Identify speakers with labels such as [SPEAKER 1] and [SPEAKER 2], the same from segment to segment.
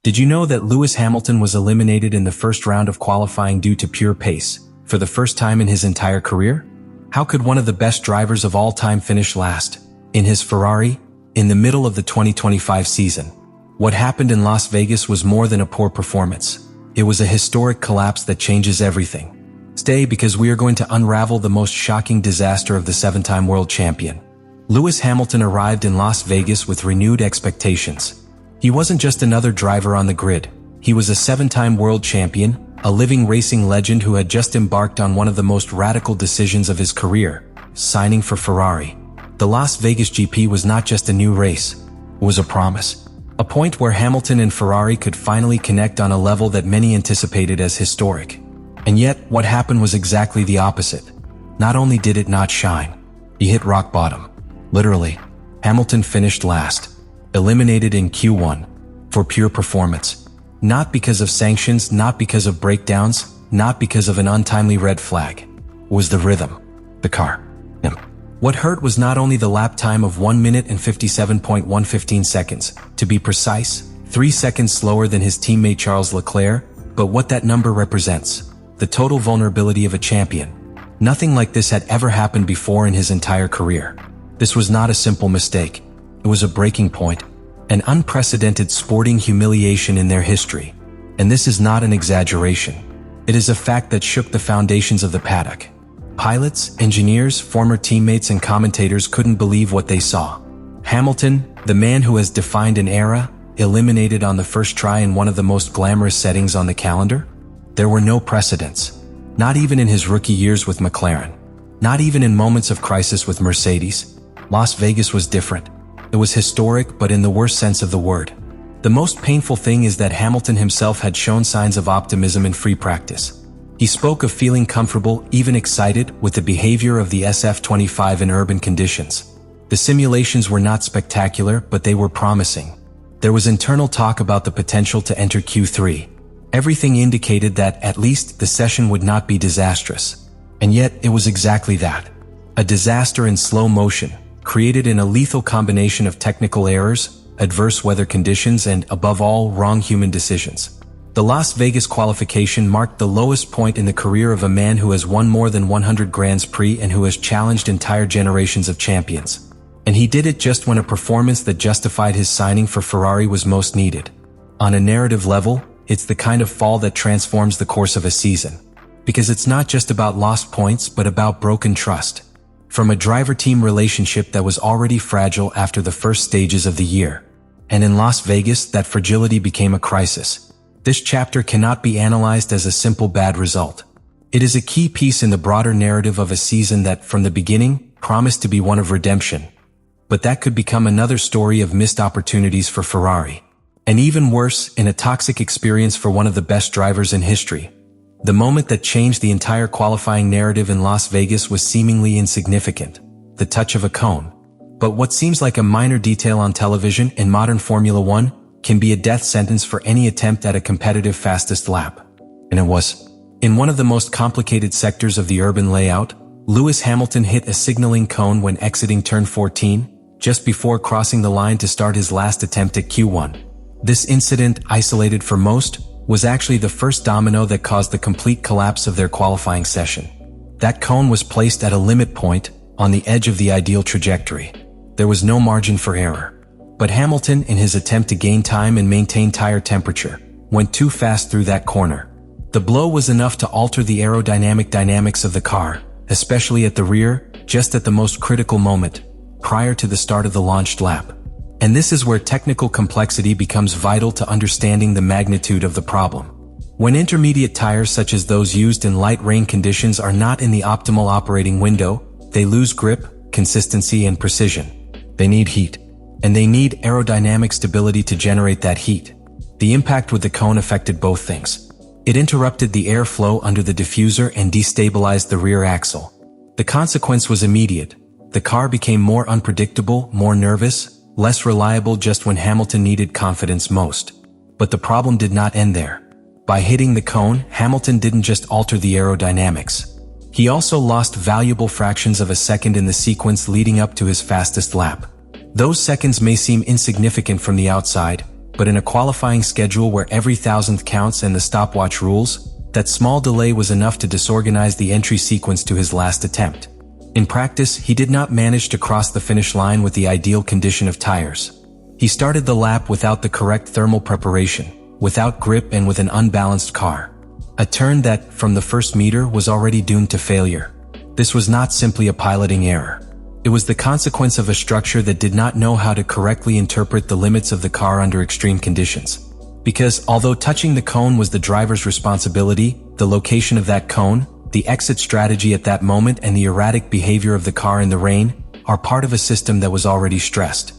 [SPEAKER 1] Did you know that Lewis Hamilton was eliminated in the first round of qualifying due to pure pace, for the first time in his entire career? How could one of the best drivers of all time finish last, in his Ferrari, in the middle of the 2025 season? What happened in Las Vegas was more than a poor performance. It was a historic collapse that changes everything. Stay, because we are going to unravel the most shocking disaster of the 7-time world champion. Lewis Hamilton arrived in Las Vegas with renewed expectations. He wasn't just another driver on the grid. He was a 7-time world champion, a living racing legend who had just embarked on one of the most radical decisions of his career, signing for Ferrari. The Las Vegas GP was not just a new race. It was a promise. A point where Hamilton and Ferrari could finally connect on a level that many anticipated as historic. And yet, what happened was exactly the opposite. Not only did it not shine, he hit rock bottom. Literally, Hamilton finished last, eliminated in Q1, for pure performance. Not because of sanctions, not because of breakdowns, not because of an untimely red flag. It was the rhythm, the car, him. What hurt was not only the lap time of 1 minute and 57.115 seconds, to be precise, 3 seconds slower than his teammate Charles Leclerc, but what that number represents. The total vulnerability of a champion. Nothing like this had ever happened before in his entire career. This was not a simple mistake. It was a breaking point, an unprecedented sporting humiliation in their history. And this is not an exaggeration. It is a fact that shook the foundations of the paddock. Pilots, engineers, former teammates, and commentators couldn't believe what they saw. Hamilton, the man who has defined an era, eliminated on the first try in one of the most glamorous settings on the calendar? There were no precedents. Not even in his rookie years with McLaren. Not even in moments of crisis with Mercedes. Las Vegas was different. It was historic, but in the worst sense of the word. The most painful thing is that Hamilton himself had shown signs of optimism in free practice. He spoke of feeling comfortable, even excited, with the behavior of the SF-25 in urban conditions. The simulations were not spectacular, but they were promising. There was internal talk about the potential to enter Q3. Everything indicated that, at least, the session would not be disastrous. And yet, it was exactly that. A disaster in slow motion, created in a lethal combination of technical errors, adverse weather conditions, and, above all, wrong human decisions. The Las Vegas qualification marked the lowest point in the career of a man who has won more than 100 Grand Prix and who has challenged entire generations of champions. And he did it just when a performance that justified his signing for Ferrari was most needed. On a narrative level, it's the kind of fall that transforms the course of a season. Because it's not just about lost points, but about broken trust. From a driver-team relationship that was already fragile after the first stages of the year. And in Las Vegas, that fragility became a crisis. This chapter cannot be analyzed as a simple bad result. It is a key piece in the broader narrative of a season that, from the beginning, promised to be one of redemption. But that could become another story of missed opportunities for Ferrari. And even worse, in a toxic experience for one of the best drivers in history. The moment that changed the entire qualifying narrative in Las Vegas was seemingly insignificant. The touch of a cone. But what seems like a minor detail on television in modern Formula One can be a death sentence for any attempt at a competitive fastest lap. And it was. In one of the most complicated sectors of the urban layout, Lewis Hamilton hit a signaling cone when exiting turn 14, just before crossing the line to start his last attempt at Q1. This incident, isolated for most, was actually the first domino that caused the complete collapse of their qualifying session. That cone was placed at a limit point, on the edge of the ideal trajectory. There was no margin for error. But Hamilton, in his attempt to gain time and maintain tire temperature, went too fast through that corner. The blow was enough to alter the aerodynamic dynamics of the car, especially at the rear, just at the most critical moment, prior to the start of the launched lap. And this is where technical complexity becomes vital to understanding the magnitude of the problem. When intermediate tires such as those used in light rain conditions are not in the optimal operating window, they lose grip, consistency, and precision. They need heat. And they need aerodynamic stability to generate that heat. The impact with the cone affected both things. It interrupted the airflow under the diffuser and destabilized the rear axle. The consequence was immediate. The car became more unpredictable, more nervous, less reliable just when Hamilton needed confidence most. But the problem did not end there. By hitting the cone, Hamilton didn't just alter the aerodynamics. He also lost valuable fractions of a second in the sequence leading up to his fastest lap. Those seconds may seem insignificant from the outside, But in a qualifying schedule where every thousandth counts and the stopwatch rules, that small delay was enough to disorganize the entry sequence to his last attempt. In practice, he did not manage to cross the finish line with the ideal condition of tires. He started the lap without the correct thermal preparation, without grip and with an unbalanced car. A turn that, from the first meter, was already doomed to failure. This was not simply a piloting error. It was the consequence of a structure that did not know how to correctly interpret the limits of the car under extreme conditions. Because, although touching the cone was the driver's responsibility, the location of that cone, the exit strategy at that moment and the erratic behavior of the car in the rain are part of a system that was already stressed.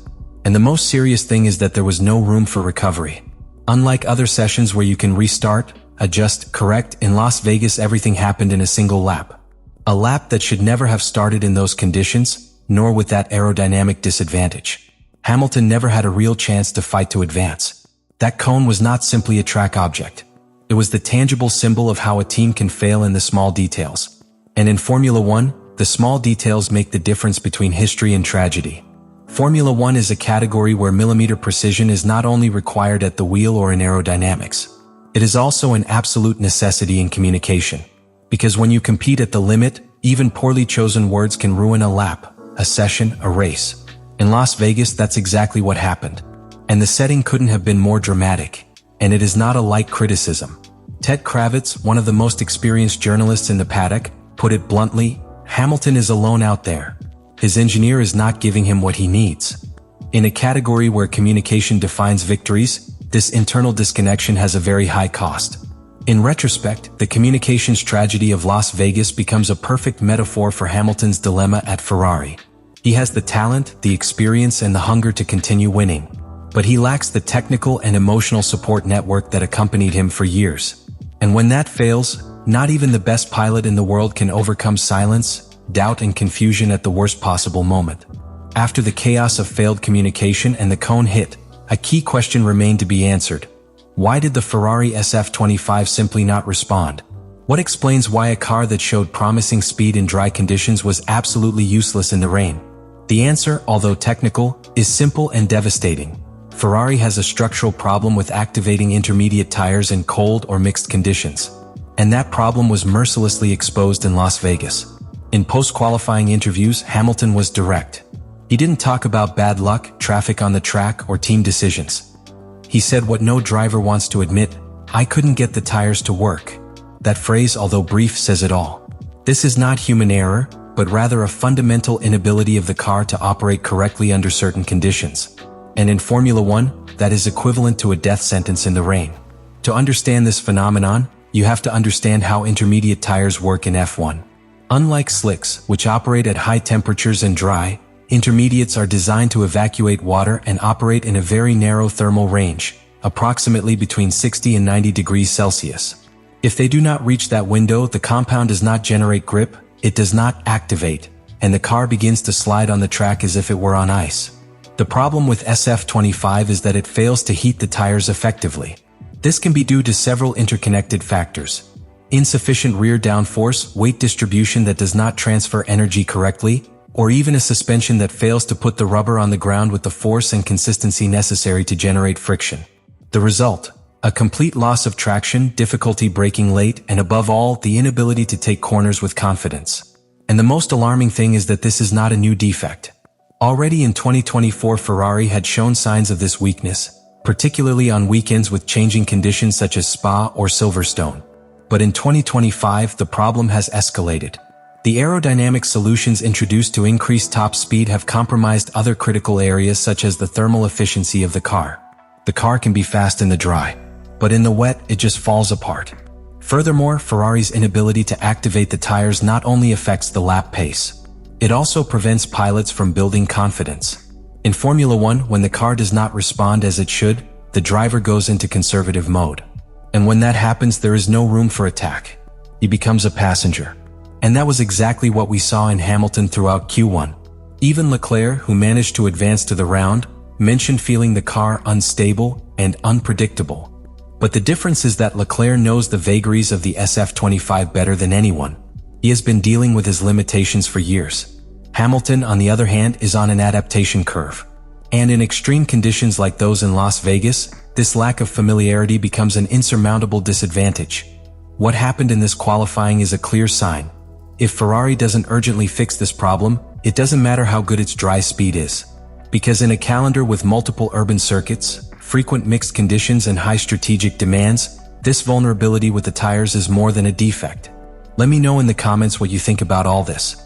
[SPEAKER 1] And the most serious thing is that there was no room for recovery. Unlike other sessions where you can restart, adjust, correct, in Las Vegas everything happened in a single lap. A lap that should never have started in those conditions, nor with that aerodynamic disadvantage. Hamilton never had a real chance to fight to advance. That cone was not simply a track object. It was the tangible symbol of how a team can fail in the small details. And in Formula One, the small details make the difference between history and tragedy. Formula One is a category where millimeter precision is not only required at the wheel or in aerodynamics. It is also an absolute necessity in communication. Because when you compete at the limit, even poorly chosen words can ruin a lap, a session, a race. In Las Vegas, that's exactly what happened. And the setting couldn't have been more dramatic. And it is not a light criticism. Ted Kravitz, one of the most experienced journalists in the paddock, put it bluntly, Hamilton is alone out there. His engineer is not giving him what he needs. In a category where communication defines victories, this internal disconnection has a very high cost. In retrospect, the communications tragedy of Las Vegas becomes a perfect metaphor for Hamilton's dilemma at Ferrari. He has the talent, the experience, and the hunger to continue winning. But he lacks the technical and emotional support network that accompanied him for years. And when that fails, not even the best pilot in the world can overcome silence, doubt, and confusion at the worst possible moment. After the chaos of failed communication and the cone hit, a key question remained to be answered. Why did the Ferrari SF25 simply not respond? What explains why a car that showed promising speed in dry conditions was absolutely useless in the rain? The answer, although technical, is simple and devastating. Ferrari has a structural problem with activating intermediate tires in cold or mixed conditions. And that problem was mercilessly exposed in Las Vegas. In post-qualifying interviews, Hamilton was direct. He didn't talk about bad luck, traffic on the track, or team decisions. He said what no driver wants to admit, I couldn't get the tires to work. That phrase, although brief, says it all. This is not human error, but rather a fundamental inability of the car to operate correctly under certain conditions. And in Formula One, that is equivalent to a death sentence in the rain. To understand this phenomenon, you have to understand how intermediate tires work in F1. Unlike slicks, which operate at high temperatures and dry, intermediates are designed to evacuate water and operate in a very narrow thermal range, approximately between 60 and 90 degrees Celsius. If they do not reach that window, the compound does not generate grip, it does not activate, and the car begins to slide on the track as if it were on ice. The problem with SF25 is that it fails to heat the tires effectively. This can be due to several interconnected factors. Insufficient rear downforce, weight distribution that does not transfer energy correctly, or even a suspension that fails to put the rubber on the ground with the force and consistency necessary to generate friction. The result: a complete loss of traction, difficulty braking late, and above all, the inability to take corners with confidence. And the most alarming thing is that this is not a new defect. Already in 2024, Ferrari had shown signs of this weakness, particularly on weekends with changing conditions such as Spa or Silverstone. But in 2025, the problem has escalated. The aerodynamic solutions introduced to increase top speed have compromised other critical areas such as the thermal efficiency of the car. The car can be fast in the dry, but in the wet, it just falls apart. Furthermore, Ferrari's inability to activate the tires not only affects the lap pace, it also prevents pilots from building confidence. In Formula One, when the car does not respond as it should, the driver goes into conservative mode. And when that happens, there is no room for attack. He becomes a passenger. And that was exactly what we saw in Hamilton throughout Q1. Even Leclerc, who managed to advance to the round, mentioned feeling the car unstable and unpredictable. But the difference is that Leclerc knows the vagaries of the SF25 better than anyone. He has been dealing with his limitations for years. Hamilton, on the other hand, is on an adaptation curve. And in extreme conditions like those in Las Vegas, This lack of familiarity becomes an insurmountable disadvantage. What happened in this qualifying is a clear sign. If Ferrari doesn't urgently fix this problem, it doesn't matter how good its dry speed is. Because in a calendar with multiple urban circuits, frequent mixed conditions and high strategic demands, this vulnerability with the tires is more than a defect. Let me know in the comments what you think about all this.